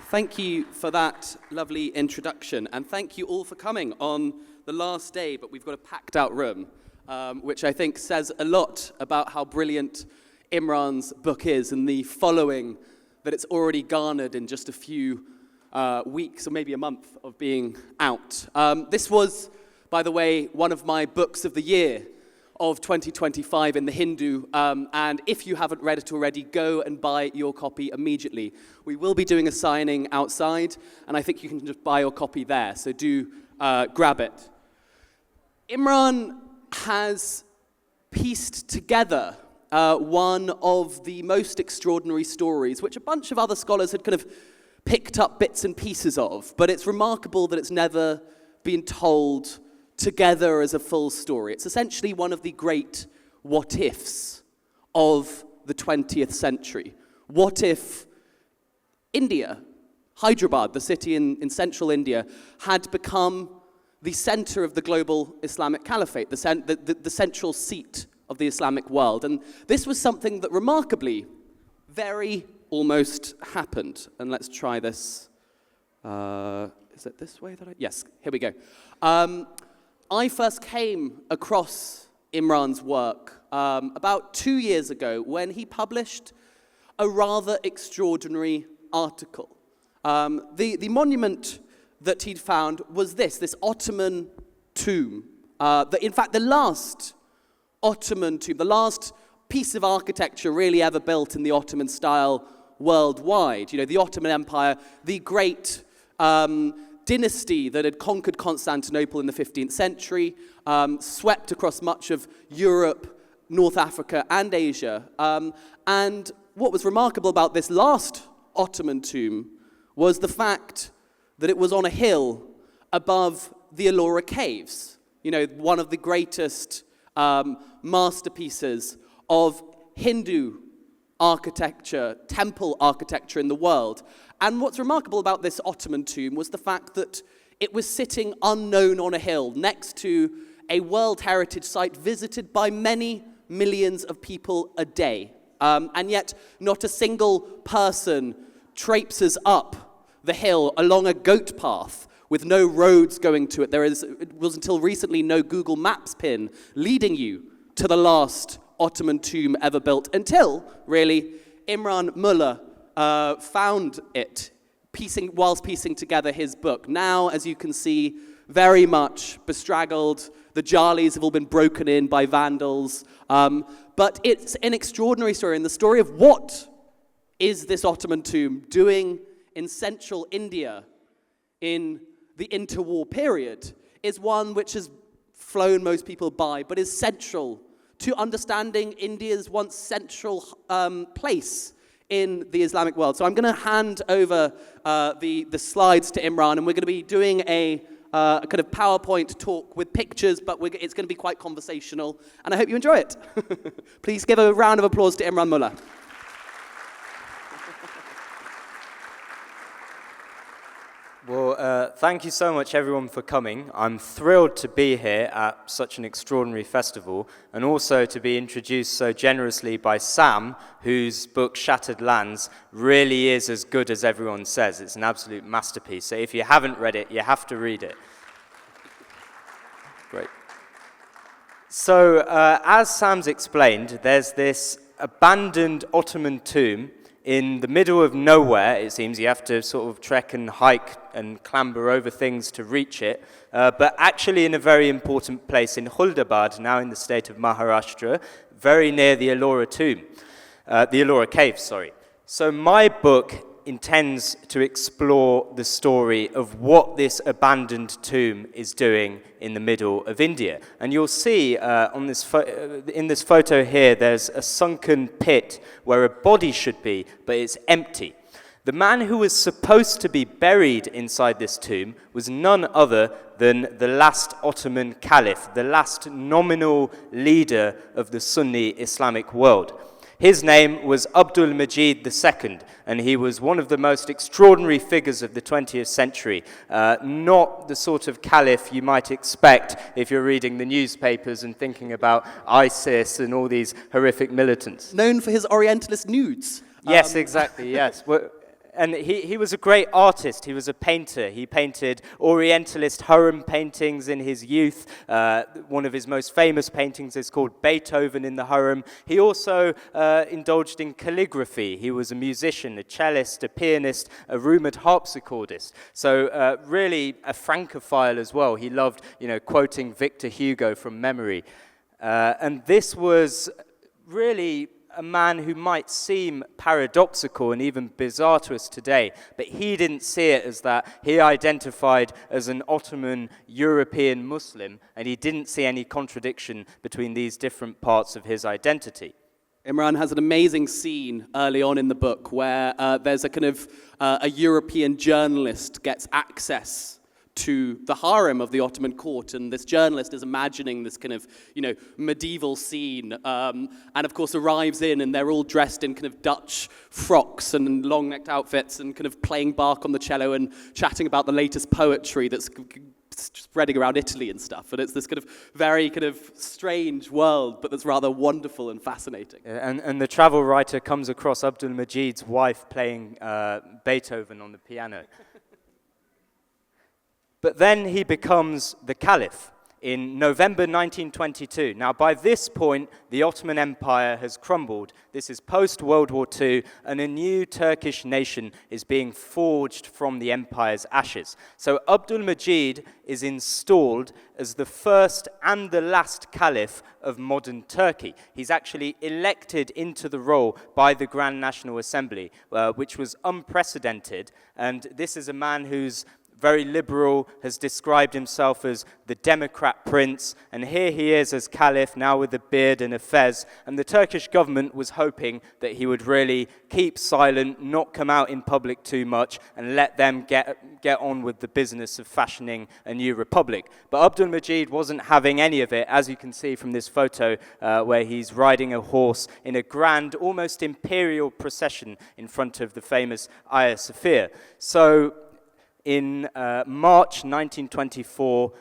Thank you for that lovely introduction, and thank you all for coming on the last day, but we've got a packed out room, which I think says a lot about how brilliant Imran's book is and the following that it's already garnered in just a few weeks or maybe a month of being out. This was, by the way, one of my books of the year of 2025 in the Hindu, and if you haven't read it already, go and buy your copy immediately. We will be doing a signing outside, and I think you can just buy your copy there, so do grab it. Imran has pieced together one of the most extraordinary stories, which a bunch of other scholars had kind of picked up bits and pieces of, but it's remarkable that it's never been told together as a full story. It's essentially one of the great what-ifs of the 20th century. What if India, Hyderabad, the city in central India, had become the center of the global Islamic Caliphate, the central seat of the Islamic world? And this was something that remarkably, very almost happened. And let's try this. Is it this way that I... Yes, here we go. I first came across Imran's work about 2 years ago when he published a rather extraordinary article. The monument that he'd found was this Ottoman tomb. In fact, the last Ottoman tomb, the last piece of architecture really ever built in the Ottoman style worldwide. You know, the Ottoman Empire, the great dynasty that had conquered Constantinople in the 15th century, swept across much of Europe, North Africa, and Asia. And what was remarkable about this last Ottoman tomb was the fact that it was on a hill above the Ellora Caves, you know, one of the greatest masterpieces of Hindu architecture, temple architecture in the world. And what's remarkable about this Ottoman tomb was the fact that it was sitting unknown on a hill next to a World Heritage Site visited by many millions of people a day. And yet not a single person traipses up the hill along a goat path with no roads going to it. It was until recently no Google Maps pin leading you to the last Ottoman tomb ever built, until, really, Imran Mulla found it whilst piecing together his book. Now, as you can see, very much bestraggled. The jalis have all been broken in by vandals. But it's an extraordinary story, and the story of what is this Ottoman tomb doing in central India in the interwar period is one which has flown most people by, but is central to understanding India's once central place in the Islamic world. So I'm going to hand over the slides to Imran, and we're going to be doing a kind of PowerPoint talk with pictures, but it's going to be quite conversational, and I hope you enjoy it. Please give a round of applause to Imran Mulla. Well, thank you so much, everyone, for coming. I'm thrilled to be here at such an extraordinary festival, and also to be introduced so generously by Sam, whose book, Shattered Lands, really is as good as everyone says. It's an absolute masterpiece. So if you haven't read it, you have to read it. Great. So, as Sam's explained, there's this abandoned Ottoman tomb in the middle of nowhere. It seems you have to sort of trek and hike and clamber over things to reach it, but actually in a very important place in Hyderabad, now in the state of Maharashtra, very near the Ellora tomb, the Ellora Cave, sorry. So my book intends to explore the story of what this abandoned tomb is doing in the middle of India. And you'll see in this photo here, there's a sunken pit where a body should be, but it's empty. The man who was supposed to be buried inside this tomb was none other than the last Ottoman Caliph, the last nominal leader of the Sunni Islamic world. His name was Abdulmecid II, and he was one of the most extraordinary figures of the 20th century. Not the sort of caliph you might expect if you're reading the newspapers and thinking about ISIS and all these horrific militants. Known for his Orientalist nudes. Yes, exactly, yes. Well, And he was a great artist. He was a painter. He painted Orientalist harem paintings in his youth. One of his most famous paintings is called Beethoven in the Harem. He also indulged in calligraphy. He was a musician, a cellist, a pianist, a rumored harpsichordist. So really a Francophile as well. He loved, quoting Victor Hugo from memory. And this was really a man who might seem paradoxical and even bizarre to us today, but he didn't see it as that. He identified as an Ottoman European Muslim, and he didn't see any contradiction between these different parts of his identity. Imran has an amazing scene early on in the book where there's a kind of a European journalist gets access to the harem of the Ottoman court, and this journalist is imagining this kind of, medieval scene, and of course arrives in, and they're all dressed in kind of Dutch frocks and long-necked outfits, and kind of playing Bach on the cello and chatting about the latest poetry that's spreading around Italy and stuff. And it's this kind of very kind of strange world, but that's rather wonderful and fascinating. And the travel writer comes across Abdulmecid's wife playing Beethoven on the piano. But then he becomes the Caliph in November 1922. Now, by this point, the Ottoman Empire has crumbled. This is post-World War II, and a new Turkish nation is being forged from the empire's ashes. So Abdulmecid is installed as the first and the last Caliph of modern Turkey. He's actually elected into the role by the Grand National Assembly, which was unprecedented. And this is a man who's very liberal, has described himself as the Democrat prince, and here he is as Caliph, now with a beard and a fez, and the Turkish government was hoping that he would really keep silent, not come out in public too much, and let them get on with the business of fashioning a new republic. But Abdulmecid wasn't having any of it, as you can see from this photo, where he's riding a horse in a grand, almost imperial procession in front of the famous Hagia Sophia. So in March 1924,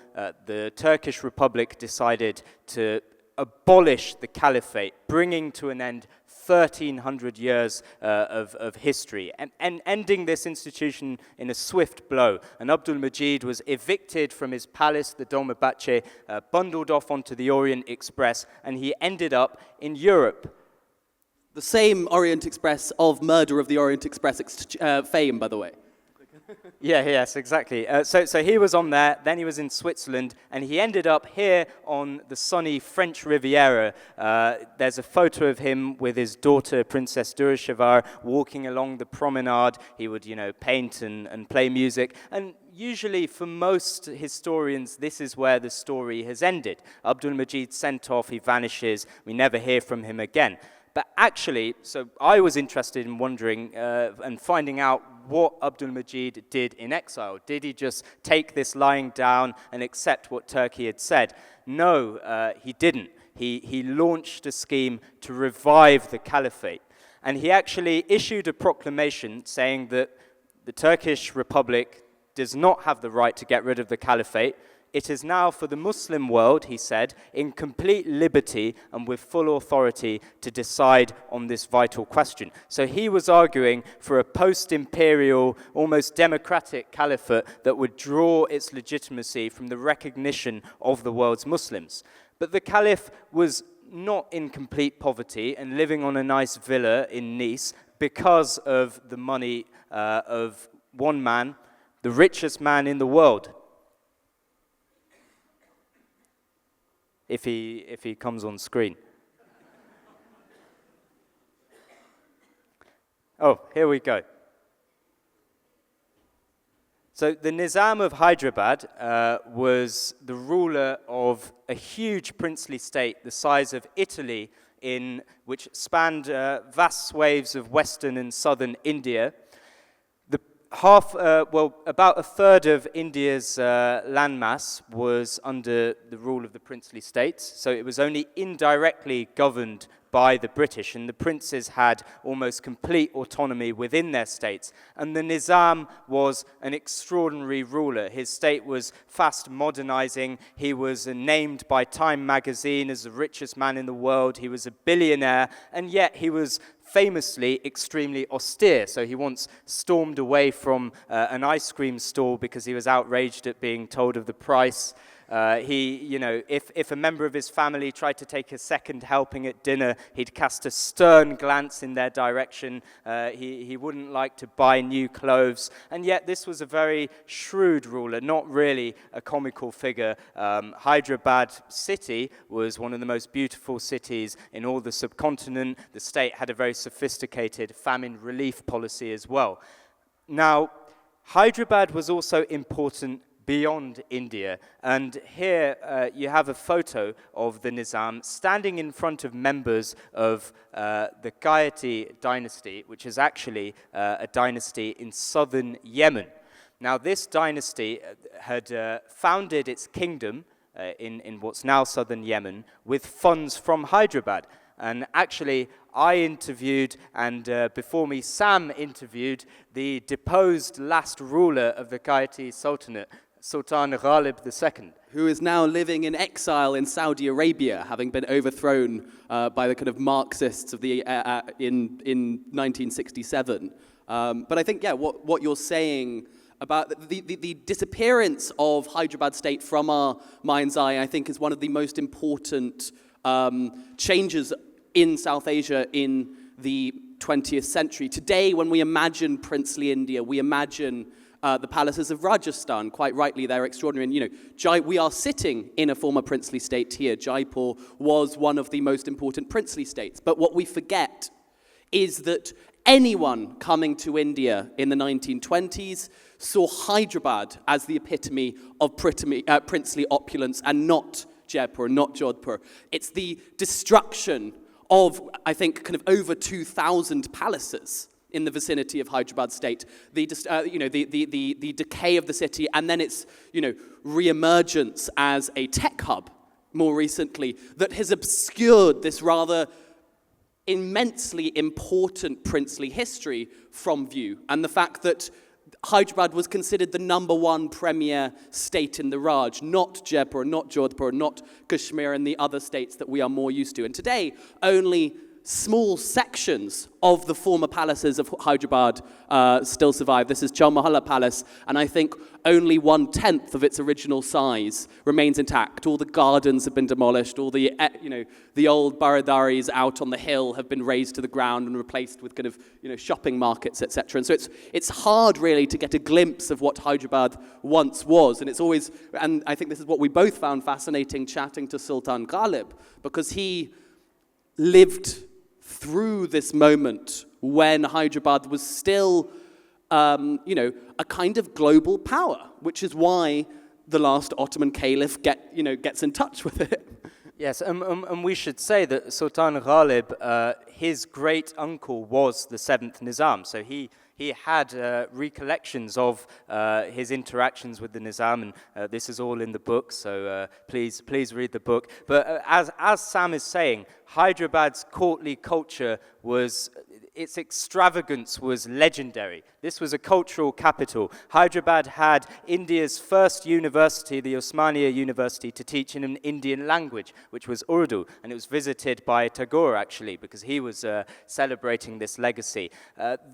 the Turkish Republic decided to abolish the Caliphate, bringing to an end 1,300 years of history, and ending this institution in a swift blow. And Abdulmecid was evicted from his palace, the Dolmabahce, bundled off onto the Orient Express, and he ended up in Europe. The same Orient Express of Murder of the Orient Express fame, by the way. Yes, exactly. So he was on there, then he was in Switzerland, and he ended up here on the sunny French Riviera. There's a photo of him with his daughter, Princess Durushavar, walking along the promenade. He would, paint and play music. And usually, for most historians, this is where the story has ended. Abdulmecid's sent off, he vanishes, we never hear from him again. But actually, so I was interested in wondering and finding out what Abdulmecid did in exile. Did he just take this lying down and accept what Turkey had said? No, he didn't. He launched a scheme to revive the caliphate. And he actually issued a proclamation saying that the Turkish Republic does not have the right to get rid of the caliphate. It is now for the Muslim world, he said, in complete liberty and with full authority to decide on this vital question. So he was arguing for a post-imperial, almost democratic caliphate that would draw its legitimacy from the recognition of the world's Muslims. But the caliph was not in complete poverty and living on a nice villa in Nice because of the money of one man, the richest man in the world. If he comes on screen. Oh, here we go. So the Nizam of Hyderabad was the ruler of a huge princely state the size of Italy, which spanned vast swathes of western and southern India. About a third of India's landmass was under the rule of the princely states, so it was only indirectly governed by the British, and the princes had almost complete autonomy within their states. And the Nizam was an extraordinary ruler. His state was fast modernizing. He was named by Time magazine as the richest man in the world. He was a billionaire, and yet he was famously extremely austere. So he once stormed away from an ice cream stall because he was outraged at being told of the price. If a member of his family tried to take a second helping at dinner, he'd cast a stern glance in their direction. He wouldn't like to buy new clothes. And yet this was a very shrewd ruler, not really a comical figure. Hyderabad city was one of the most beautiful cities in all the subcontinent. The state had a very sophisticated famine relief policy as well. Now, Hyderabad was also important beyond India. And here you have a photo of the Nizam standing in front of members of the Gayati dynasty, which is actually a dynasty in southern Yemen. Now, this dynasty had founded its kingdom in what's now southern Yemen with funds from Hyderabad. And actually, I interviewed, and before me, Sam interviewed the deposed last ruler of the Gayati Sultanate, Sultan Ghalib II. Who is now living in exile in Saudi Arabia, having been overthrown by the kind of Marxists of the in 1967. But I think, what you're saying about the disappearance of Hyderabad state from our mind's eye, I think, is one of the most important changes in South Asia in the 20th century. Today, when we imagine princely India, we imagine the palaces of Rajasthan. Quite rightly, they're extraordinary. And, we are sitting in a former princely state here. Jaipur was one of the most important princely states. But what we forget is that anyone coming to India in the 1920s saw Hyderabad as the epitome of princely opulence, and not Jaipur, not Jodhpur. It's the destruction of, I think, kind of over 2,000 palaces in the vicinity of Hyderabad state, the decay of the city, and then its re-emergence as a tech hub more recently that has obscured this rather immensely important princely history from view, and the fact that Hyderabad was considered the number one premier state in the Raj, not Jaipur, not Jodhpur, not Kashmir, and the other states that we are more used to. And today, only small sections of the former palaces of Hyderabad still survive. This is Chau Mahalla Palace, and I think only 1/10 of its original size remains intact. All the gardens have been demolished. All the the old baradaris out on the hill have been razed to the ground and replaced with kind of shopping markets, etc. And so it's hard really to get a glimpse of what Hyderabad once was. And it's always, and I think this is what we both found fascinating chatting to Sultan Ghalib, because he lived through this moment when Hyderabad was still, a kind of global power, which is why the last Ottoman Caliph gets in touch with it. Yes, and we should say that Sultan Ghalib, his great uncle was the 7th Nizam, so he had recollections of his interactions with the Nizam, and this is all in the book, so please read the book. But as Sam is saying, Hyderabad's courtly culture its extravagance was legendary. This was a cultural capital. Hyderabad had India's first university, the Osmania University, to teach in an Indian language, which was Urdu, and it was visited by Tagore, actually, because he was celebrating this legacy.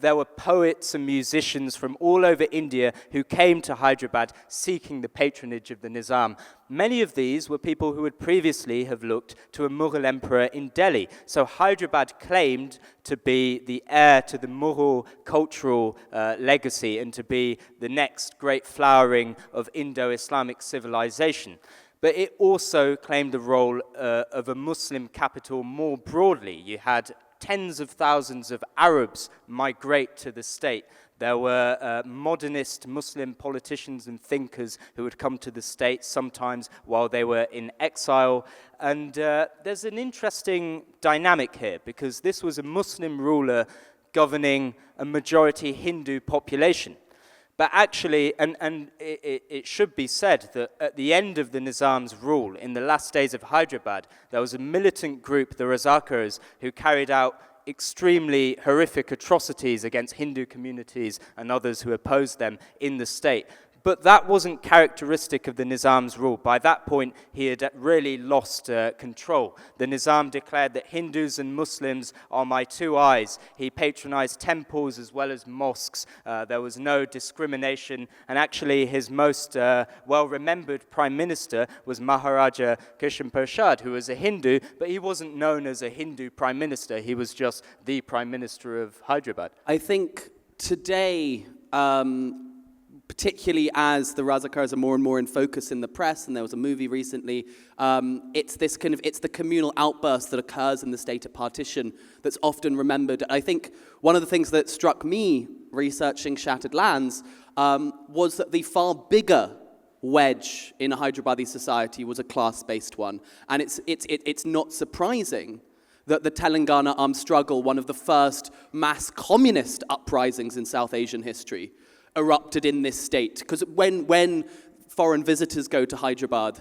There were poets and musicians from all over India who came to Hyderabad seeking the patronage of the Nizam. Many of these were people who would previously have looked to a Mughal emperor in Delhi. So Hyderabad claimed to be the heir to the Mughal cultural legacy and to be the next great flowering of Indo-Islamic civilization. But it also claimed the role of a Muslim capital more broadly. You had tens of thousands of Arabs migrate to the state. There were modernist Muslim politicians and thinkers who would come to the state sometimes while they were in exile. And there's an interesting dynamic here, because this was a Muslim ruler governing a majority Hindu population. But actually, and it should be said that at the end of the Nizam's rule, in the last days of Hyderabad, there was a militant group, the Razakars, who carried out extremely horrific atrocities against Hindu communities and others who opposed them in the state. But that wasn't characteristic of the Nizam's rule. By that point, he had really lost control. The Nizam declared that Hindus and Muslims are my two eyes. He patronized temples as well as mosques. There was no discrimination. And actually, his most well-remembered prime minister was Maharaja Kishan Prasad, who was a Hindu, but he wasn't known as a Hindu prime minister. He was just the prime minister of Hyderabad. I think today, particularly as the Razakars are more and more in focus in the press, and there was a movie recently, it's the communal outburst that occurs in the state at partition that's often remembered. I think one of the things that struck me researching Shattered Lands was that the far bigger wedge in Hyderabadi society was a class-based one, and it's not surprising that the Telangana armed struggle, one of the first mass communist uprisings in South Asian history, erupted in this state. Because when foreign visitors go to Hyderabad,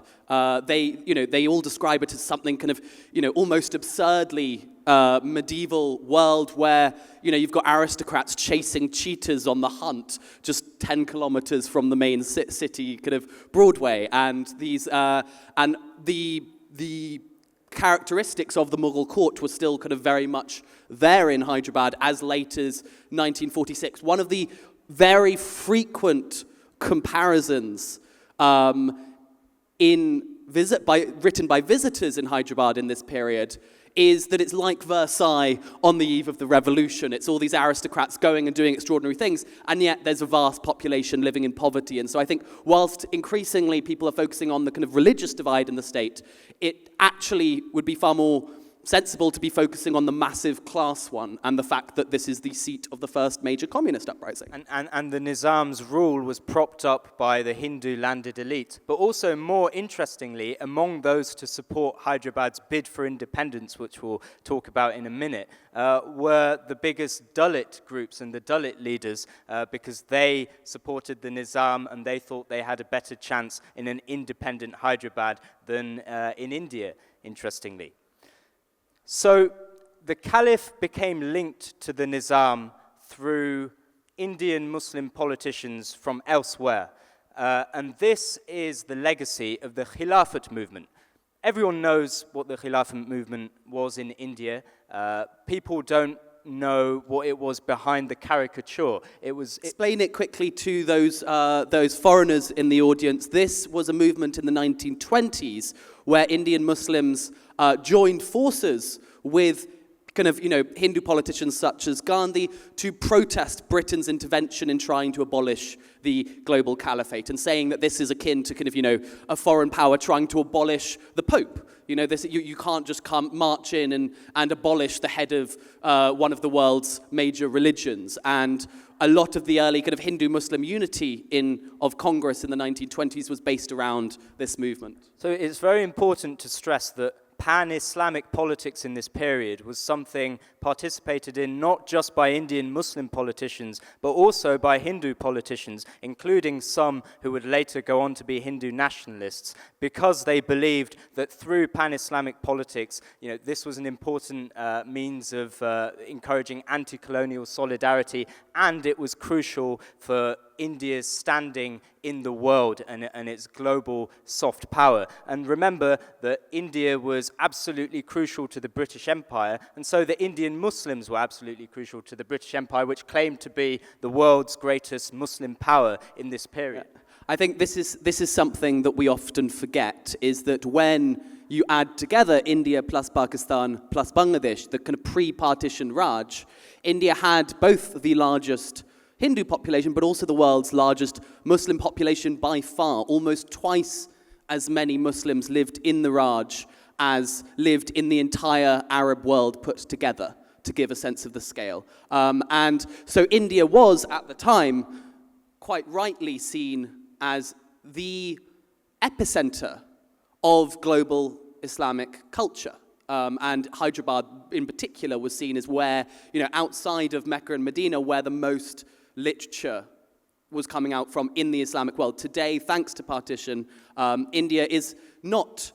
they all describe it as something kind of, almost absurdly medieval world where, you've got aristocrats chasing cheetahs on the hunt just 10 kilometers from the main city, kind of Broadway, and these and the characteristics of the Mughal court were still kind of very much there in Hyderabad as late as 1946. One of the very frequent comparisons written by visitors in Hyderabad in this period is that it's like Versailles on the eve of the revolution. It's all these aristocrats going and doing extraordinary things, and yet there's a vast population living in poverty. And so I think whilst increasingly people are focusing on the kind of religious divide in the state, it actually would be far more sensible to be focusing on the massive class one and the fact that this is the seat of the first major communist uprising. And the Nizam's rule was propped up by the Hindu landed elite, but also more interestingly, among those to support Hyderabad's bid for independence, which we'll talk about in a minute, were the biggest Dalit groups and the Dalit leaders because they supported the Nizam and they thought they had a better chance in an independent Hyderabad than in India, interestingly. So the Caliph became linked to the Nizam through Indian Muslim politicians from elsewhere. And this is the legacy of the Khilafhat movement. Everyone knows what the Khilafhat movement was in India. People don't know what it was behind the caricature. Explain it quickly to those foreigners in the audience. This was a movement in the 1920s where Indian Muslims joined forces with kind of, Hindu politicians such as Gandhi to protest Britain's intervention in trying to abolish the global caliphate, and saying that this is akin to kind of, a foreign power trying to abolish the Pope. You can't just march in and abolish the head of one of the world's major religions. And a lot of the early kind of Hindu-Muslim unity of Congress in the 1920s was based around this movement. So it's very important to stress that pan-Islamic politics in this period was something participated in not just by Indian Muslim politicians, but also by Hindu politicians, including some who would later go on to be Hindu nationalists, because they believed that through pan-Islamic politics, this was an important means of encouraging anti-colonial solidarity, and it was crucial for India's standing in the world and its global soft power. And remember that India was absolutely crucial to the British Empire, and so the Indian Muslims were absolutely crucial to the British Empire, which claimed to be the world's greatest Muslim power in this period. I think this is something that we often forget, is that when you add together India plus Pakistan plus Bangladesh, the kind of pre-partition Raj, India had both the largest Hindu population, but also the world's largest Muslim population by far. Almost twice as many Muslims lived in the Raj as lived in the entire Arab world put together, to give a sense of the scale. And so India was, at the time, quite rightly seen as the epicenter of global Islamic culture. And Hyderabad, in particular, was seen as where, outside of Mecca and Medina, where the most literature was coming out from in the Islamic world. Today, thanks to partition, India is not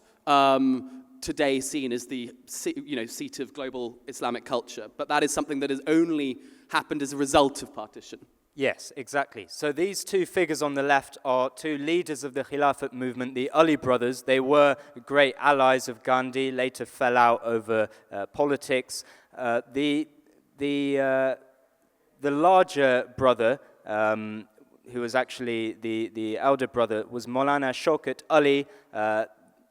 today seen as the seat of global Islamic culture, but that is something that has only happened as a result of partition. Yes, exactly. So these two figures on the left are two leaders of the Khilafhat movement, the Ali brothers. They were great allies of Gandhi, later fell out over politics. The larger brother, who was actually the elder brother, was Maulana Shaukat Ali.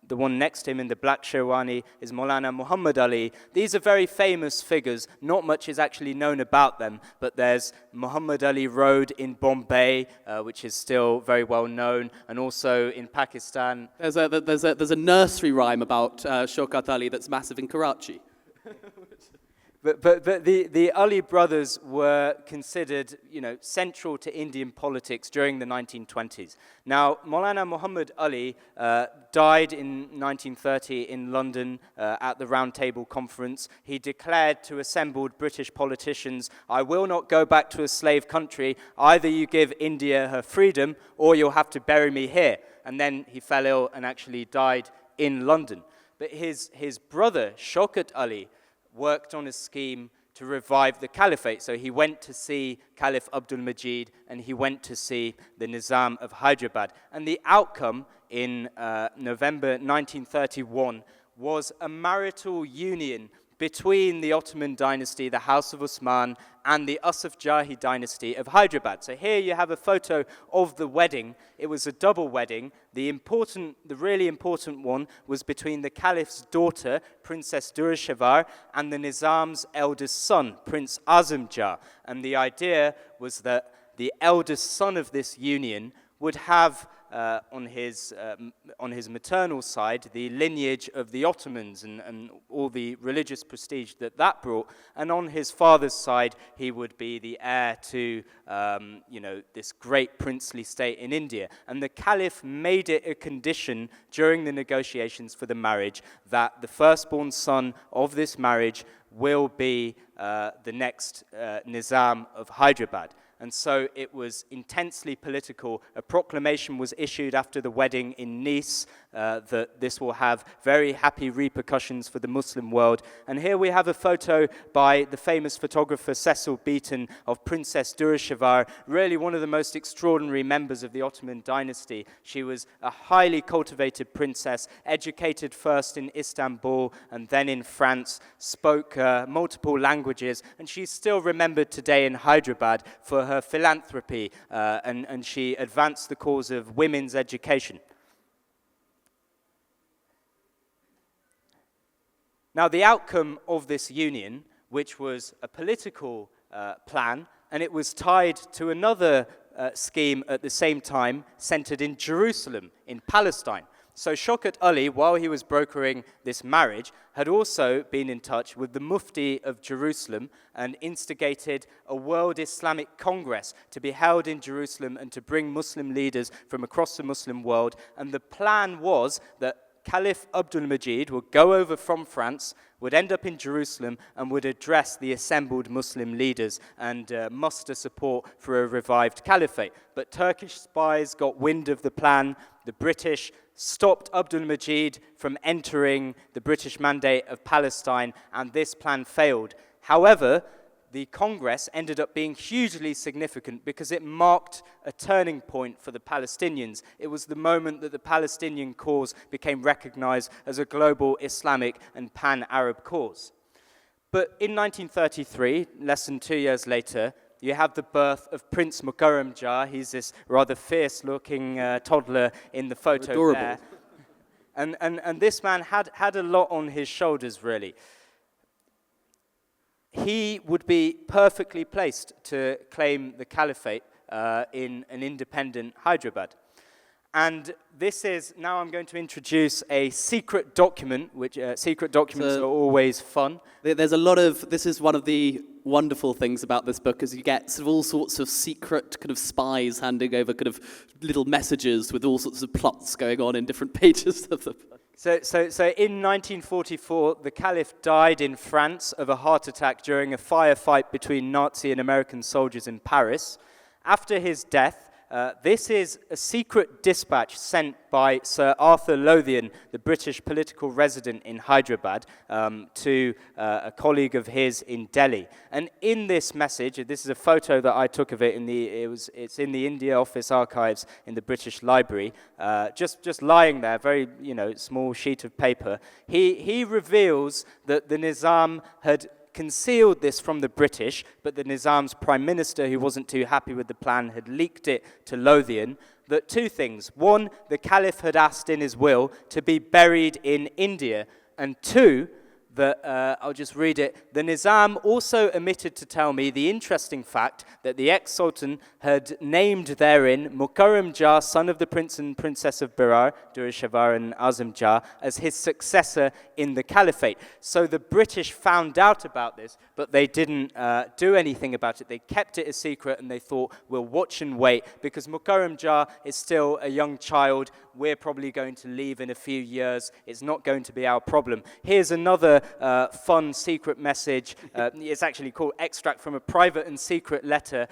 The one next to him in the black sherwani is Maulana Muhammad Ali. These are very famous figures. Not much is actually known about them, but there's Muhammad Ali Road in Bombay, which is still very well known, and also in Pakistan. There's a nursery rhyme about Shaukat Ali that's massive in Karachi. But the Ali brothers were considered, central to Indian politics during the 1920s. Now, Maulana Muhammad Ali died in 1930 in London at the Round Table Conference. He declared to assembled British politicians, "I will not go back to a slave country. Either you give India her freedom, or you'll have to bury me here." And then he fell ill and actually died in London. But his brother, Shaukat Ali, worked on a scheme to revive the caliphate. So he went to see Caliph Abdulmecid and he went to see the Nizam of Hyderabad. And the outcome in November 1931 was a marital union between the Ottoman dynasty, the House of Osman, and the Asaf Jahi dynasty of Hyderabad. So here you have a photo of the wedding. It was a double wedding. The really important one was between the Caliph's daughter, Princess Durrashahvar, and the Nizam's eldest son, Prince Azam Jah. And the idea was that the eldest son of this union would have on his maternal side the lineage of the Ottomans and all the religious prestige that brought, and on his father's side he would be the heir to this great princely state in India. And the Caliph made it a condition during the negotiations for the marriage that the firstborn son of this marriage will be the next Nizam of Hyderabad. And so it was intensely political. A proclamation was issued after the wedding in Nice that this will have very happy repercussions for the Muslim world. And here we have a photo by the famous photographer Cecil Beaton of Princess Durrashahvar, really one of the most extraordinary members of the Ottoman dynasty. She was a highly cultivated princess, educated first in Istanbul and then in France, spoke multiple languages, and she's still remembered today in Hyderabad for her philanthropy, and she advanced the cause of women's education. Now, the outcome of this union, which was a political plan, and it was tied to another scheme at the same time, centered in Jerusalem, in Palestine. So Shaukat Ali, while he was brokering this marriage, had also been in touch with the Mufti of Jerusalem and instigated a World Islamic Congress to be held in Jerusalem and to bring Muslim leaders from across the Muslim world. And the plan was that Caliph Abdulmecid would go over from France, would end up in Jerusalem, and would address the assembled Muslim leaders and muster support for a revived caliphate. But Turkish spies got wind of the plan. The British stopped Abdulmecid from entering the British Mandate of Palestine, and this plan failed. However, the Congress ended up being hugely significant because it marked a turning point for the Palestinians. It was the moment that the Palestinian cause became recognized as a global Islamic and pan-Arab cause. But in 1933, less than 2 years later, you have the birth of Prince Mukarram Jah. He's this rather fierce-looking toddler in the photo Adorable. there. And this man had a lot on his shoulders, really. He would be perfectly placed to claim the caliphate in an independent Hyderabad. And this is, now I'm going to introduce a secret document, which secret documents are always fun. There's a lot of, this is one of the wonderful things about this book, is you get sort of all sorts of secret kind of spies handing over kind of little messages with all sorts of plots going on in different pages of the book. So in 1944, the Caliph died in France of a heart attack during a firefight between Nazi and American soldiers in Paris. After his death, This is a secret dispatch sent by Sir Arthur Lothian, the British political resident in Hyderabad, to a colleague of his in Delhi. And in this message, this is a photo that I took of it. It's in the India Office archives in the British Library, just lying there, very small sheet of paper. He reveals that the Nizam had concealed this from the British, but the Nizam's prime minister, who wasn't too happy with the plan, had leaked it to Lothian. That two things: one, the Caliph had asked in his will to be buried in India, and two, that, I'll just read it, the Nizam also omitted to tell me the interesting fact that the ex-sultan had named therein Mukarram Jah, son of the Prince and Princess of Berar, Durrashahvar and Azam Jah, as his successor in the Caliphate. So the British found out about this, but they didn't do anything about it. They kept it a secret, and they thought, we'll watch and wait, because Mukarram Jah is still a young child. We're probably going to leave in a few years. It's not going to be our problem. Here's another fun secret message. It's actually called Extract from a Private and Secret Letter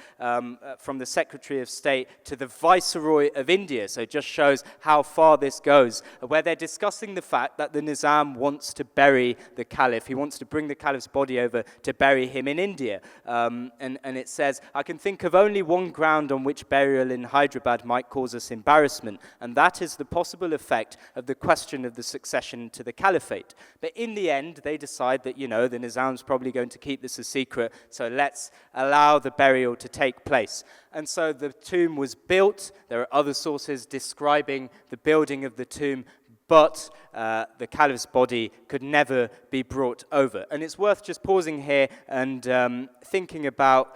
from the Secretary of State to the Viceroy of India. So it just shows how far this goes, where they're discussing the fact that the Nizam wants to bury the Caliph. He wants to bring the Caliph's body over to bury him in India. And it says, I can think of only one ground on which burial in Hyderabad might cause us embarrassment, and that is the possible effect of the question of the succession to the Caliphate. But in the end, they decide that, the Nizam's probably going to keep this a secret, so let's allow the burial to take place. And so the tomb was built. There are other sources describing the building of the tomb, but the Caliph's body could never be brought over. And it's worth just pausing here and thinking about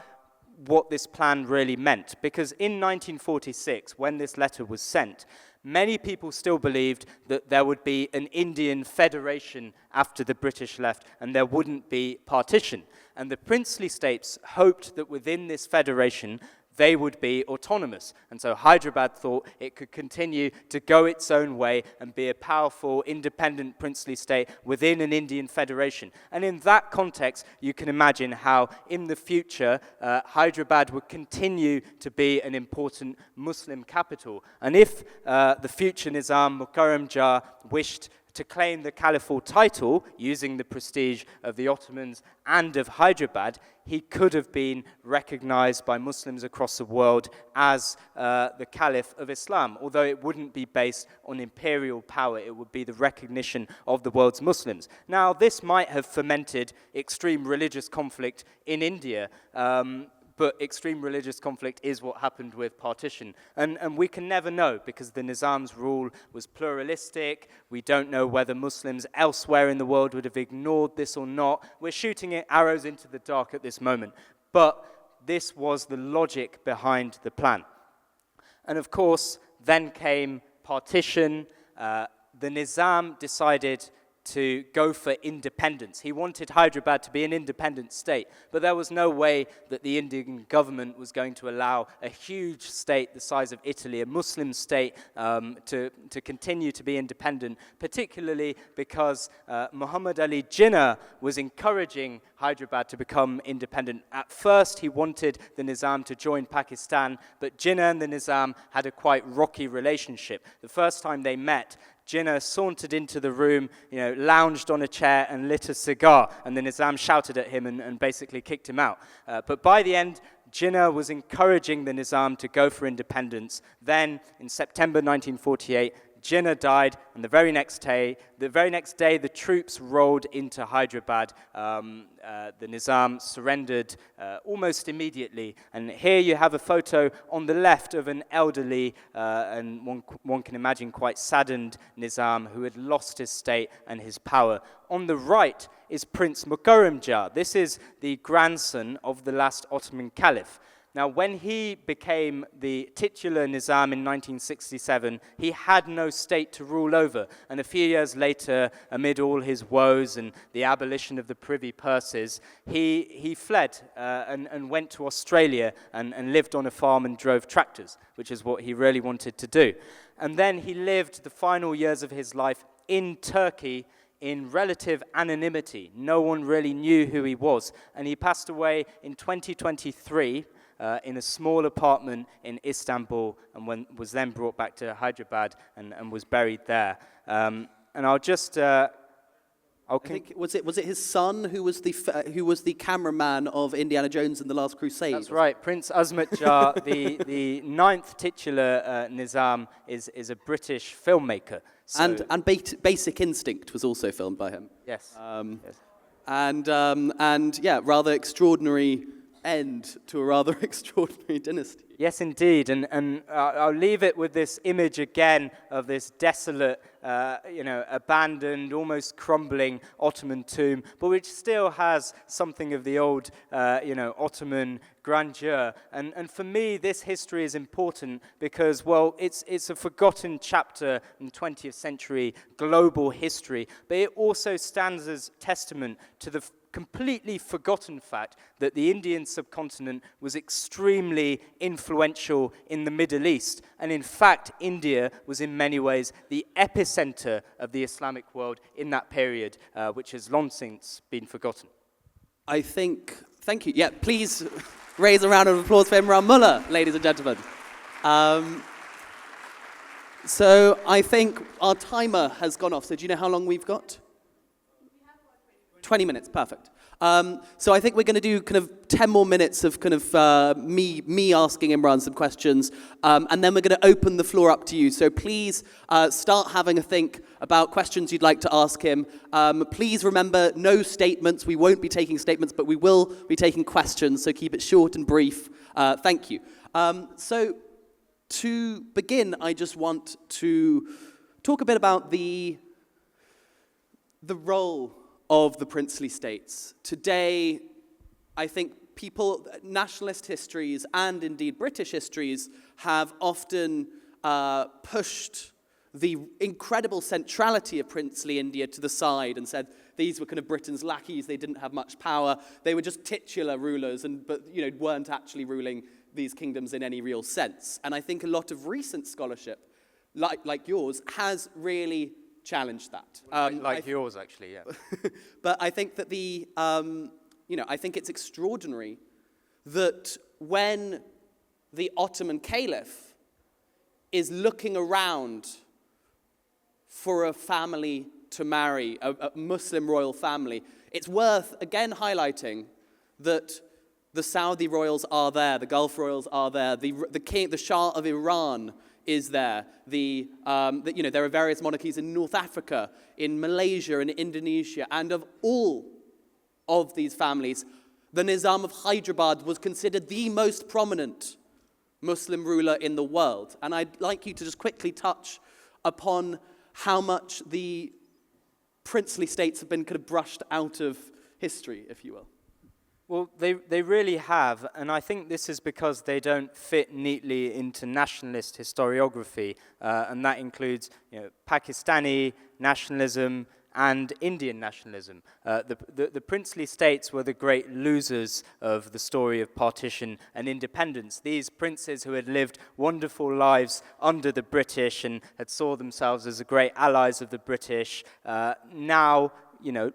what this plan really meant, because in 1946, when this letter was sent, many people still believed that there would be an Indian federation after the British left, and there wouldn't be partition. And the princely states hoped that within this federation, they would be autonomous. And so Hyderabad thought it could continue to go its own way and be a powerful, independent princely state within an Indian federation. And in that context, you can imagine how in the future, Hyderabad would continue to be an important Muslim capital. And if the future Nizam, Mukarram Jah, wished to claim the caliphal title using the prestige of the Ottomans and of Hyderabad, he could have been recognized by Muslims across the world as the Caliph of Islam, although it wouldn't be based on imperial power. It would be the recognition of the world's Muslims. Now, this might have fomented extreme religious conflict in India, but extreme religious conflict is what happened with partition. And we can never know, because the Nizam's rule was pluralistic. We don't know whether Muslims elsewhere in the world would have ignored this or not. We're shooting arrows into the dark at this moment. But this was the logic behind the plan. And of course, then came partition. The Nizam decided to go for independence. He wanted Hyderabad to be an independent state, but there was no way that the Indian government was going to allow a huge state the size of Italy, a Muslim state, to continue to be independent, particularly because Muhammad Ali Jinnah was encouraging Hyderabad to become independent. At first, he wanted the Nizam to join Pakistan, but Jinnah and the Nizam had a quite rocky relationship. The first time they met, Jinnah sauntered into the room, lounged on a chair and lit a cigar, and the Nizam shouted at him and basically kicked him out. But by the end, Jinnah was encouraging the Nizam to go for independence. Then, in September 1948, Jinnah died, and the very next day, the troops rolled into Hyderabad. The Nizam surrendered almost immediately. And here you have a photo on the left of an elderly and one can imagine quite saddened Nizam who had lost his state and his power. On the right is Prince Mukarram Jah. This is the grandson of the last Ottoman Caliph. Now, when he became the titular Nizam in 1967, he had no state to rule over. And a few years later, amid all his woes and the abolition of the privy purses, he fled and went to Australia and lived on a farm and drove tractors, which is what he really wanted to do. And then he lived the final years of his life in Turkey in relative anonymity. No one really knew who he was. And he passed away in 2023, in a small apartment in Istanbul, and was then brought back to Hyderabad and was buried there. And I'll just... I think was it his son who was the cameraman of Indiana Jones and the Last Crusade? That's right, Prince Azmat Jah, the ninth titular Nizam, is a British filmmaker. So And Basic Instinct was also filmed by him. yes, yes. And yeah, rather extraordinary end to a rather extraordinary dynasty. Yes, indeed, and I'll leave it with this image again of this desolate, abandoned, almost crumbling Ottoman tomb, but which still has something of the old, Ottoman grandeur. And for me, this history is important because, well, it's a forgotten chapter in 20th century global history, but it also stands as testament to the completely forgotten fact that the Indian subcontinent was extremely influential in the Middle East. And in fact, India was in many ways the epicenter of the Islamic world in that period, which has long since been forgotten. Thank you. Yeah, please raise a round of applause for Imran Mulla, ladies and gentlemen. So I think our timer has gone off. So do you know how long we've got? 20 minutes, perfect. So I think we're going to do kind of 10 more minutes of kind of me asking Imran some questions, and then we're going to open the floor up to you. So please start having a think about questions you'd like to ask him. Please remember, no statements. We won't be taking statements, but we will be taking questions, so keep it short and brief. Thank you. So to begin, I just want to talk a bit about the role of the princely states. Today, I think nationalist histories and indeed British histories have often pushed the incredible centrality of princely India to the side and said these were kind of Britain's lackeys, they didn't have much power, they were just titular rulers but weren't actually ruling these kingdoms in any real sense. And I think a lot of recent scholarship, like yours, has really challenged that. Like yours, actually, yeah. But I think that I think it's extraordinary that when the Ottoman Caliph is looking around for a family to marry, a Muslim royal family, it's worth, again, highlighting that the Saudi royals are there, the Gulf royals are there, the Shah of Iran is there. There are various monarchies in North Africa, in Malaysia, in Indonesia, and of all of these families, the Nizam of Hyderabad was considered the most prominent Muslim ruler in the world. And I'd like you to just quickly touch upon how much the princely states have been kind of brushed out of history, if you will. Well, they really have, and I think this is because they don't fit neatly into nationalist historiography, and that includes Pakistani nationalism and Indian nationalism. The princely states were the great losers of the story of partition and independence. These princes who had lived wonderful lives under the British and had saw themselves as the great allies of the British, now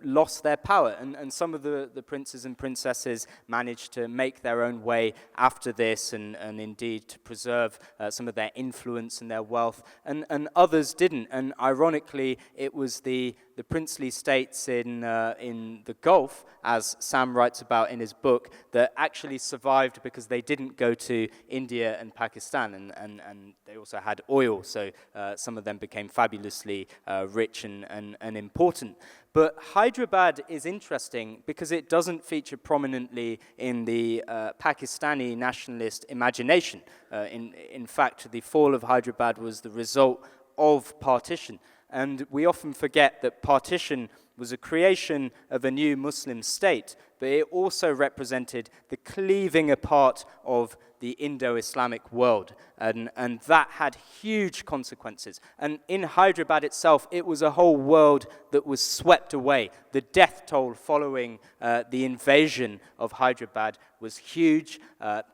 lost their power. And some of the princes and princesses managed to make their own way after this and indeed to preserve some of their influence and their wealth. And others didn't. And ironically, it was the princely states in the Gulf, as Sam writes about in his book, that actually survived because they didn't go to India and Pakistan. And they also had oil, so some of them became fabulously rich and important. But Hyderabad is interesting because it doesn't feature prominently in the Pakistani nationalist imagination. In fact, the fall of Hyderabad was the result of partition. And we often forget that partition was a creation of a new Muslim state, but it also represented the cleaving apart of the Indo-Islamic world, and that had huge consequences. And in Hyderabad itself, it was a whole world that was swept away. The death toll following the invasion of Hyderabad was huge,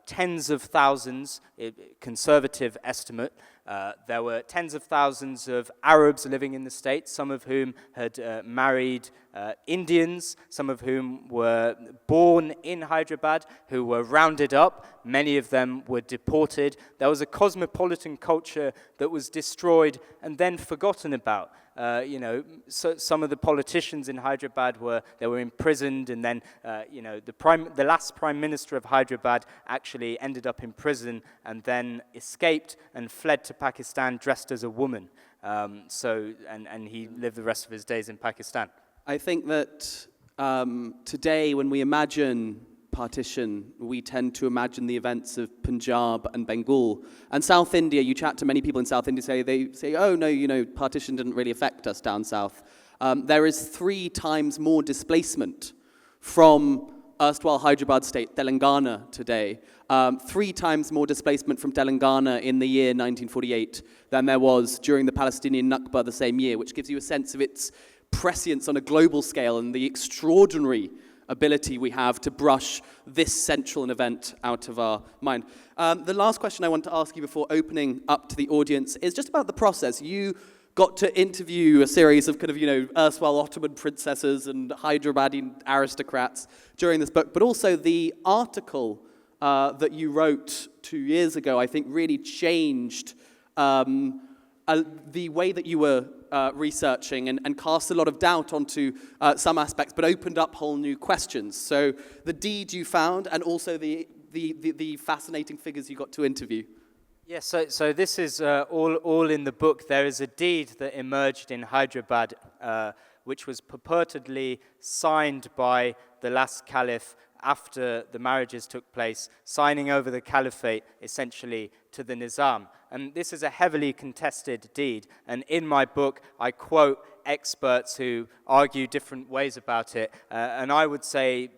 tens of thousands, conservative estimate. There were tens of thousands of Arabs living in the States, some of whom had married Indians, some of whom were born in Hyderabad, who were rounded up. Many of them were deported. There was a cosmopolitan culture that was destroyed and then forgotten about. So some of the politicians in Hyderabad were imprisoned, and then the last prime minister of Hyderabad actually ended up in prison and then escaped and fled to Pakistan dressed as a woman. And he lived the rest of his days in Pakistan. I think that today, when we imagine partition, we tend to imagine the events of Punjab and Bengal. And South India, you chat to many people in South India, they say, oh, no, partition didn't really affect us down south. There is 3 times more displacement from erstwhile Hyderabad state, Telangana, today. 3 times more displacement from Telangana in the year 1948 than there was during the Palestinian Nakba the same year, which gives you a sense of its prescience on a global scale and the extraordinary ability we have to brush this central event out of our mind. The last question I want to ask you before opening up to the audience is just about the process. You got to interview a series of erstwhile Ottoman princesses and Hyderabadi aristocrats during this book, but also the article that you wrote 2 years ago, I think, really changed the way that you were researching and cast a lot of doubt onto some aspects, but opened up whole new questions. So the deed you found, and also the fascinating figures you got to interview. Yes, so this is all in the book. There is a deed that emerged in Hyderabad, which was purportedly signed by the last caliph after the marriages took place, signing over the caliphate essentially to the Nizam. And this is a heavily contested deed. And in my book, I quote experts who argue different ways about it. And I would say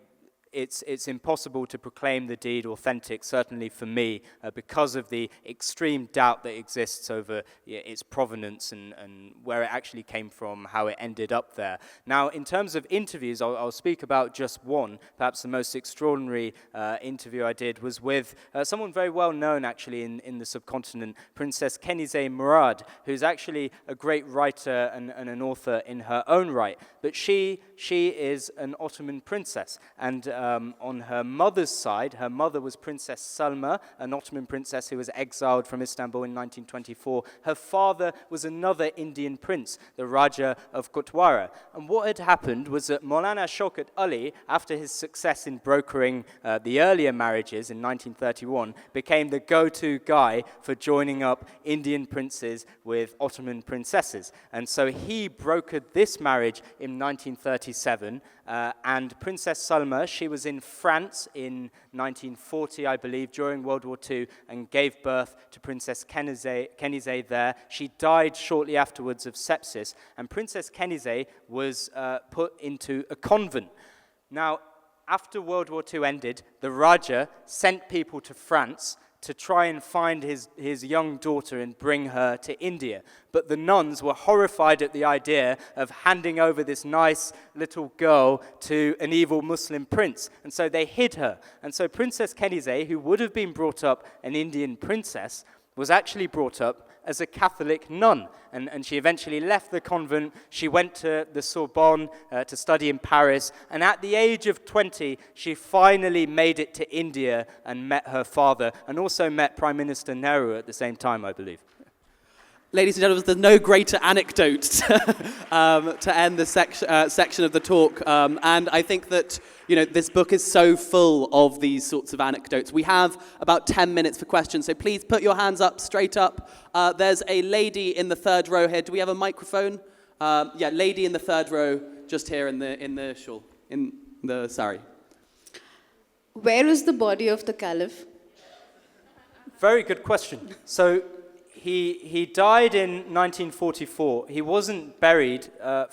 it's impossible to proclaim the deed authentic, certainly for me, because of the extreme doubt that exists over its provenance and where it actually came from, how it ended up there. Now, in terms of interviews, I'll speak about just one. Perhaps the most extraordinary interview I did was with someone very well known, actually, in the subcontinent, Princess Kenizeh Murad, who's actually a great writer and an author in her own right. But she is an Ottoman princess, and on her mother's side, her mother was Princess Salma, an Ottoman princess who was exiled from Istanbul in 1924. Her father was another Indian prince, the Raja of Kotwara. And what had happened was that Maulana Shaukat Ali, after his success in brokering the earlier marriages in 1931, became the go-to guy for joining up Indian princes with Ottoman princesses. And so he brokered this marriage in 1937, and Princess Salma, she was in France in 1940, I believe, during World War II, and gave birth to Princess Kenizeh there. She died shortly afterwards of sepsis, and Princess Kenizeh was put into a convent. Now, after World War II ended, the Raja sent people to France to try and find his young daughter and bring her to India. But the nuns were horrified at the idea of handing over this nice little girl to an evil Muslim prince. And so they hid her. And so Princess Kenizeh, who would have been brought up an Indian princess, was actually brought up as a Catholic nun. And she eventually left the convent. She went to the Sorbonne to study in Paris. And at the age of 20, she finally made it to India and met her father, and also met Prime Minister Nehru at the same time, I believe. Ladies and gentlemen, there's no greater anecdote to end the section of the talk. And I think that, this book is so full of these sorts of anecdotes. We have about 10 minutes for questions, so please put your hands up, straight up. There's a lady in the third row here. Do we have a microphone? Lady in the third row, just here in the shawl, in the sari. Where is the body of the Caliph? Very good question. So, He died in 1944. He wasn't buried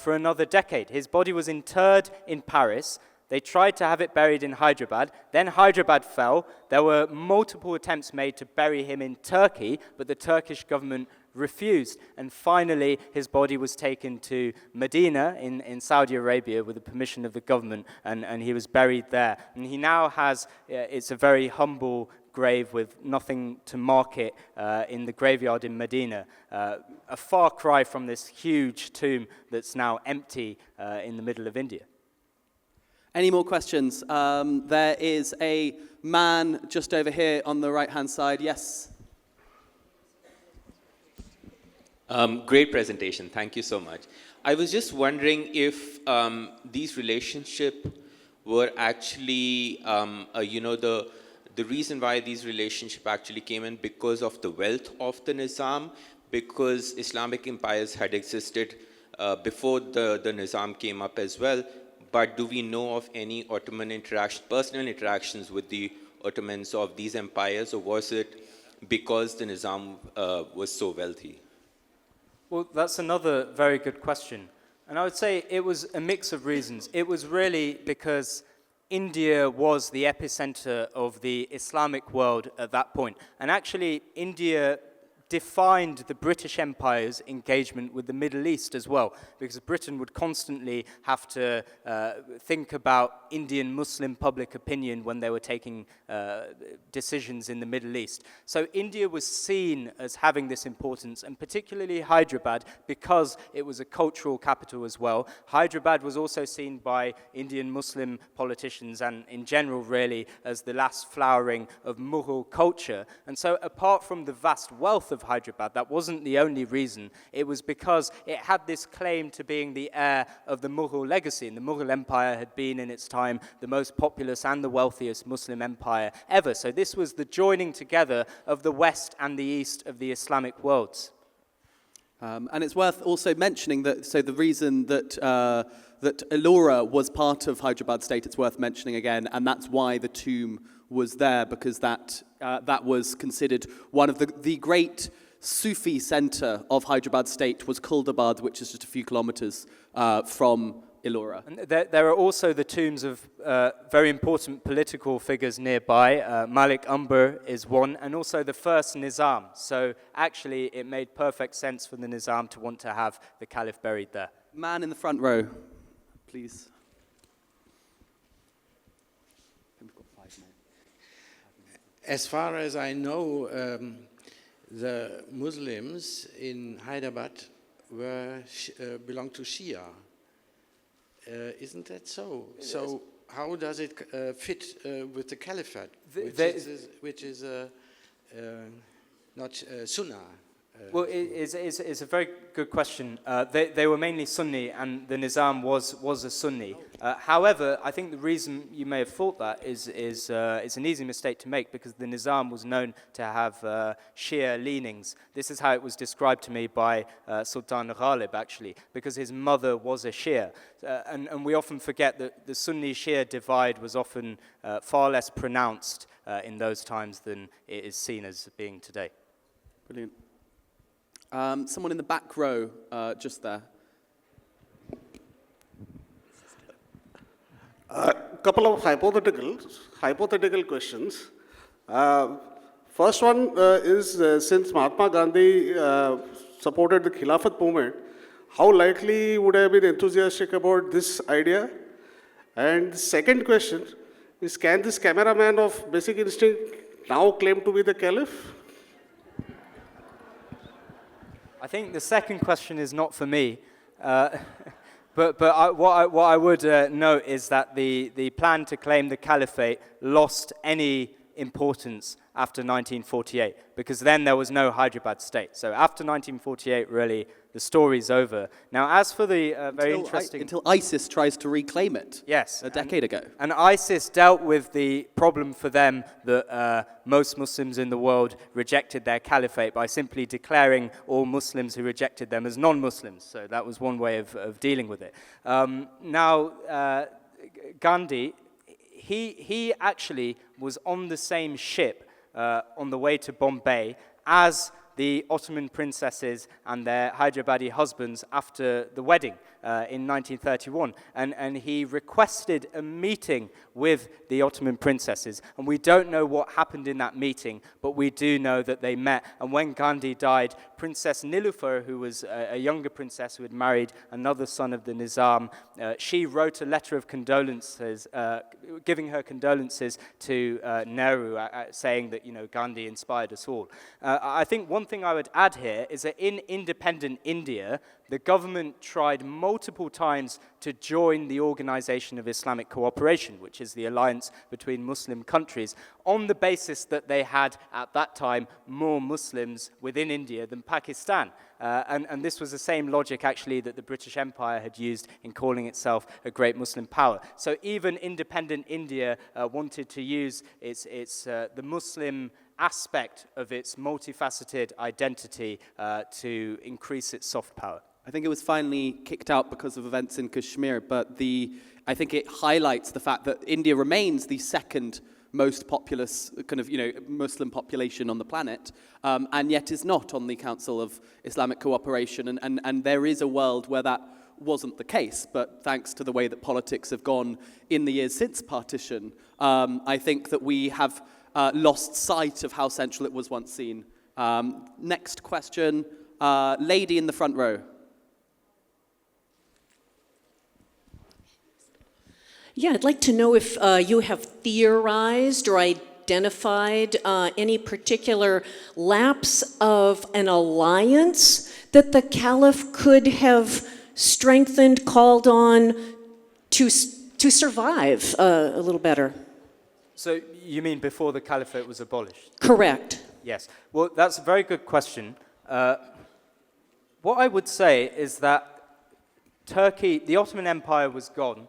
for another decade. His body was interred in Paris. They tried to have it buried in Hyderabad. Then Hyderabad fell. There were multiple attempts made to bury him in Turkey, but the Turkish government refused. And finally, his body was taken to Medina in Saudi Arabia with the permission of the government, and he was buried there. And he now has, it's a very humble grave with nothing to mark it in the graveyard in Medina. A far cry from this huge tomb that's now empty in the middle of India. Any more questions? There is a man just over here on the right-hand side. Yes. Great presentation. Thank you so much. I was just wondering if these relationships were actually, the reason why these relationships actually came in because of the wealth of the Nizam, because Islamic empires had existed before the Nizam came up as well. But do we know of any Ottoman personal interactions with the Ottomans of these empires, or was it because the Nizam was so wealthy? Well, that's another very good question. And I would say it was a mix of reasons. It was really because India was the epicenter of the Islamic world at that point. And actually, India defined the British Empire's engagement with the Middle East as well, because Britain would constantly have to think about Indian Muslim public opinion when they were taking decisions in the Middle East. So India was seen as having this importance, and particularly Hyderabad, because it was a cultural capital as well. Hyderabad was also seen by Indian Muslim politicians, and in general really, as the last flowering of Mughal culture. And so apart from the vast wealth of Hyderabad, that wasn't the only reason. It was because it had this claim to being the heir of the Mughal legacy, and the Mughal Empire had been in its time the most populous and the wealthiest Muslim empire ever. So this was the joining together of the West and the East of the Islamic worlds. And it's worth also mentioning that, so the reason that that Ellora was part of Hyderabad state, it's worth mentioning again, and that's why the tomb was there, because that was considered one of the great Sufi center of Hyderabad state was Kuldabad, which is just a few kilometers from Ellora. And there are also the tombs of very important political figures nearby. Malik Umber is one, and also the first Nizam. So actually, it made perfect sense for the Nizam to want to have the Caliph buried there. Man in the front row, please. As far as I know, the Muslims in Hyderabad belong to Shia. Isn't that so? So how does it fit with the Caliphate, which is not Sunnah? Well, it's a very good question. They were mainly Sunni, and the Nizam was a Sunni. However, I think the reason you may have thought that is an easy mistake to make, because the Nizam was known to have Shia leanings. This is how it was described to me by Sultan Ghalib, actually, because his mother was a Shia. And we often forget that the Sunni-Shia divide was often far less pronounced in those times than it is seen as being today. Brilliant. Someone in the back row, just there. A couple of hypothetical questions. First one is, since Mahatma Gandhi supported the Khilafhat movement, how likely would I have been enthusiastic about this idea? And the second question is, can this cameraman of Basic Instinct now claim to be the Caliph? I think the second question is not for me, but what I would note is that the plan to claim the caliphate lost any importance after 1948, because then there was no Hyderabad state. So after 1948, really, the story's over. Now, as for the very interesting... Until ISIS tries to reclaim it. Yes. A decade ago. And ISIS dealt with the problem for them that most Muslims in the world rejected their caliphate by simply declaring all Muslims who rejected them as non-Muslims. So that was one way of dealing with it. Gandhi, he actually was on the same ship on the way to Bombay as the Ottoman princesses and their Hyderabadi husbands after the wedding in 1931. And he requested a meeting with the Ottoman princesses. And we don't know what happened in that meeting, but we do know that they met. And when Gandhi died, Princess Nilufar, who was a younger princess who had married another son of the Nizam, she wrote a letter of condolences, giving her condolences to Nehru, saying that, Gandhi inspired us all. I think one thing I would add here is that in independent India, the government tried multiple times to join the Organization of Islamic Cooperation, which is the alliance between Muslim countries, on the basis that they had, at that time, more Muslims within India than Pakistan. And this was the same logic, actually, that the British Empire had used in calling itself a great Muslim power. So even independent India wanted to use the Muslim aspect of its multifaceted identity to increase its soft power. I think it was finally kicked out because of events in Kashmir, but I think it highlights the fact that India remains the second most populous Muslim population on the planet, and yet is not on the Council of Islamic Cooperation, and there is a world where that wasn't the case, but thanks to the way that politics have gone in the years since partition, I think that we have lost sight of how central it was once seen. Next question, lady in the front row. Yeah, I'd like to know if you have theorized or identified any particular lapse of an alliance that the Caliph could have strengthened, called on to survive a little better. So you mean before the Caliphate was abolished? Correct. Yes. Well, that's a very good question. What I would say is that Turkey, the Ottoman Empire was gone.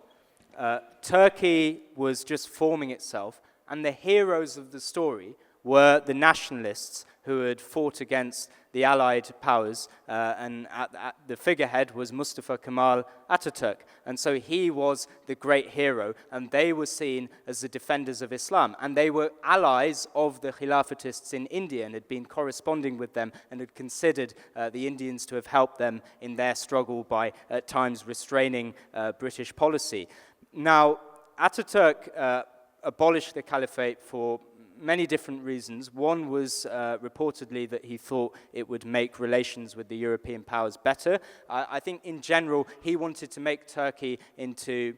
Turkey was just forming itself, and the heroes of the story were the nationalists who had fought against the Allied powers, and at the figurehead was Mustafa Kemal Ataturk. And so he was the great hero, and they were seen as the defenders of Islam. And they were allies of the Khilafatists in India and had been corresponding with them and had considered the Indians to have helped them in their struggle by, at times, restraining British policy. Now, Ataturk abolished the caliphate for many different reasons. One was reportedly that he thought it would make relations with the European powers better. I think in general, he wanted to make Turkey into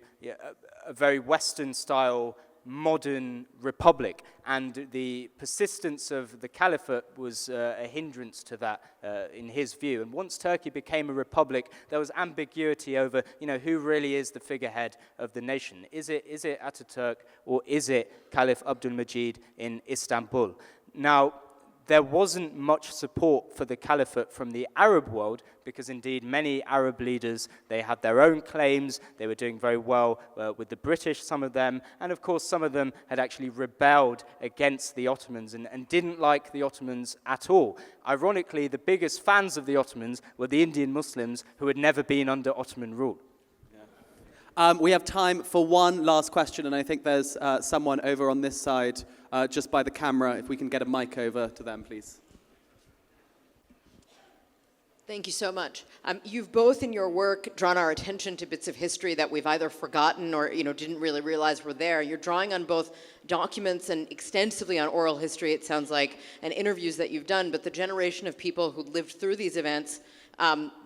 a very Western-style modern republic, and the persistence of the caliphate was a hindrance to that in his view. And once Turkey became a republic, there was ambiguity over who really is the figurehead of the nation. Is it Ataturk, or is it Caliph Abdulmecid in Istanbul? Now, there wasn't much support for the caliphate from the Arab world, because indeed many Arab leaders, they had their own claims. They were doing very well with the British, some of them, and of course some of them had actually rebelled against the Ottomans and didn't like the Ottomans at all. Ironically, the biggest fans of the Ottomans were the Indian Muslims who had never been under Ottoman rule. We have time for one last question, and I think there's someone over on this side, just by the camera. If we can get a mic over to them, please. Thank you so much. You've both in your work drawn our attention to bits of history that we've either forgotten or didn't really realize were there. You're drawing on both documents and extensively on oral history, it sounds like, and interviews that you've done, but the generation of people who lived through these events,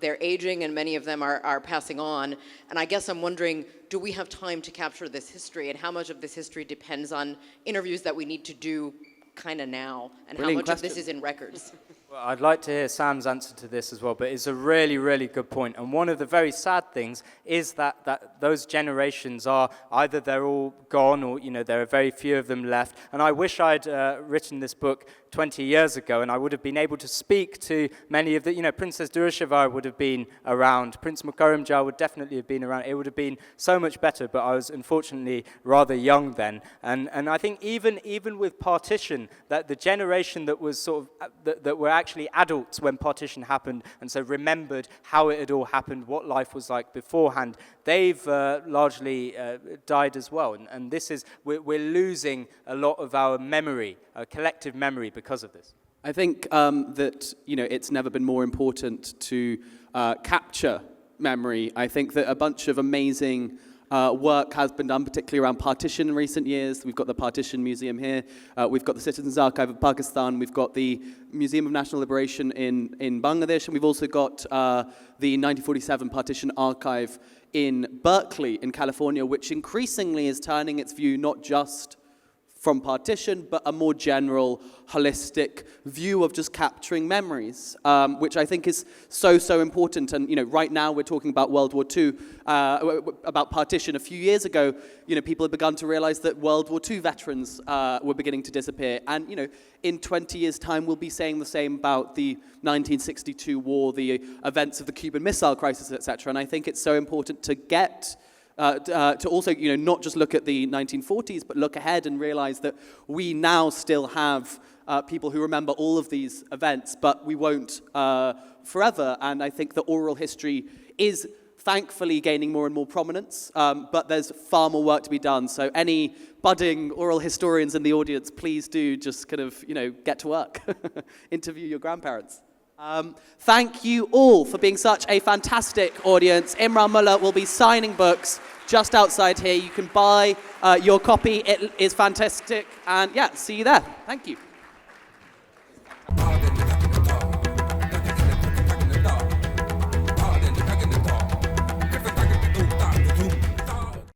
they're aging and many of them are passing on. And I guess I'm wondering, do we have time to capture this history, and how much of this history depends on interviews that we need to do kind of now, and how much of this is in records? Well, I'd like to hear Sam's answer to this as well, but it's a really, really good point. And one of the very sad things is that those generations are either they're all gone, or there are very few of them left. And I wish I'd written this book 20 years ago, and I would have been able to speak to many of the, Princess Durrashava would have been around, Prince Mukarram Jah would definitely have been around. It would have been so much better, but I was unfortunately rather young then. And I think even with partition, that the generation that was sort of, that were actually adults when partition happened, and so remembered how it had all happened, what life was like beforehand, they've largely died as well. And this is, we're losing a lot of our memory, our collective memory, because of this. I think that it's never been more important to capture memory. I think that a bunch of amazing work has been done, particularly around partition in recent years. We've got the Partition Museum here. We've got the Citizens Archive of Pakistan. We've got the Museum of National Liberation in Bangladesh. And we've also got the 1947 Partition Archive in Berkeley, in California, which increasingly is turning its view not just from partition, but a more general, holistic view of just capturing memories, which I think is so important. And right now we're talking about World War II, about partition. A few years ago, people had begun to realize that World War II veterans were beginning to disappear. And in 20 years' time, we'll be saying the same about the 1962 war, the events of the Cuban Missile Crisis, etc. And I think it's so important to get to also, not just look at the 1940s, but look ahead and realize that we now still have people who remember all of these events, but we won't forever. And I think that oral history is thankfully gaining more and more prominence, but there's far more work to be done. So any budding oral historians in the audience, please do just kind of, get to work, interview your grandparents. Thank you all for being such a fantastic audience. Imran Mulla will be signing books just outside here. You can buy your copy. It is fantastic. And yeah, see you there. Thank you.